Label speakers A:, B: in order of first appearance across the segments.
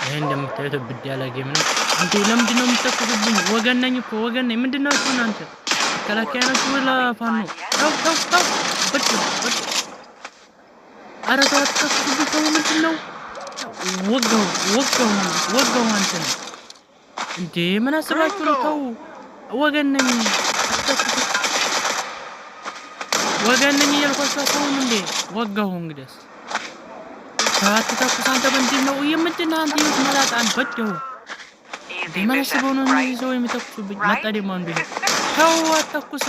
A: ይሄ እንደምታዩት ብድ ያለ ጌም ነው። እንዴ ለምንድነው የምትተኩሱብኝ? ወገን ነኝ እኮ ወገን ነኝ። ምንድነው እናንተ? መከላከያ ናችሁ ወላ ፋኖ? ተው በጭ ኧረ ተው አትተኩሱብኝ። ተው ምንድነው? ወጋው አንተ ነው እንዴ? ምን አስባችሁ ነው? ተው ወገን ነኝ። ወገን ነኝ እያልኳችሁ አትተውም እንዴ? ወጋሁ እንግዲያስ አትተኩስ አንተ ምንድነው? የምንድነው አንተ ይሁት መላጣን በደው ምን አስበው ነው እነዚህ ሰው የሚተኩሱብኝ? መጣ ደግሞ አንዱ ይሄ ተው አትተኩስ።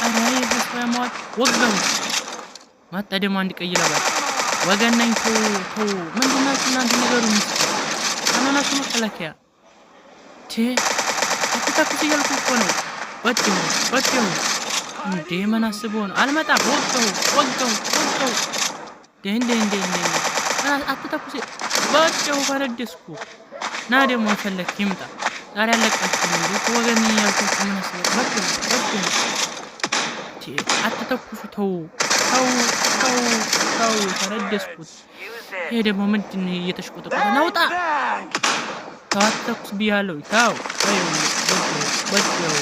A: ኧረ ይሄስ ማማት ወጋሁ። መጣ ደግሞ አንድ ቀይ ለባሽ ወገን ነኝ። ተው ምንድናችሁ እናንተ ንገሩኝ። አናናችሁ መከላከያ አትተኩስ እያልኩ እኮ ነው። በደው እንዴ ምን አስበው ነው? አልመጣም። ወጋሁ እንዴ አትተኩስ። በጨው ፈረደስኩ። ና ደግሞ ፈለክ ይምጣ። ዛሬ አለቀችሁ እንዴ? ወገን ያልኩት ምን አስበው? በጨው አትተኩሱ። ተው ፈረደስኩት። ይሄ ደግሞ ምንድን እየተሽቆጠቆጠ ናውጣ። ተው አትተኩስ ብያለሁ። በጨው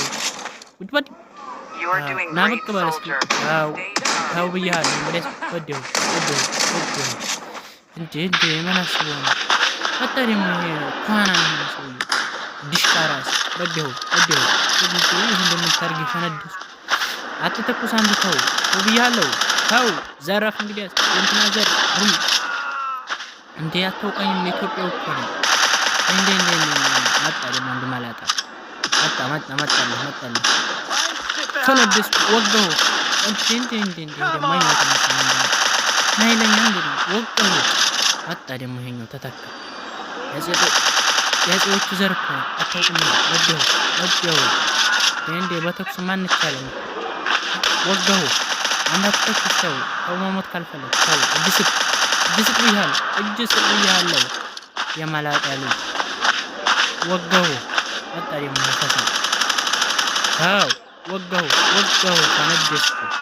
A: ና ብቅ በል እስኪ። ተው ብያለሁ። እንግዲህ በደው እንዴ ምን አስበው ነው? መጣ ደግሞ ይሄ ኳና ነው ሰውዬ ዲሽቃ ራስ በደው ይሄ እንደምታርግ ፈነደሱ። አትተኩስ አንዱ ተው ብያለሁ። ተው ዘረፍ እንግዲህ እንትና ዘር እንዴ አታውቀኝም? ኢትዮጵያ እኮ ነው እንዴ መጣ ደግሞ አንዱ ማላጣ መጣልህ ፈነደስኩ። ወጋሁ እንዴ ደማኝ ነው ናይለኛ እንዴ ወጋሁ። መጣ ደግሞ ይሄኛው ተተካ። የጽዎቹ ዘር እኮ አታውቅም? ወጋሁ እንዴ በተኩስ ማን ይቻላል? ወጋሁ። አንድ አትተኩስ። ተው መሞት ካልፈለግ ተው። እጅ ስጥ ብያለሁ። የማላጣ ልጅ ወጋሁ። መጣ ደግሞ ተሰ ተው ወጋሁ ፈነደስኩ።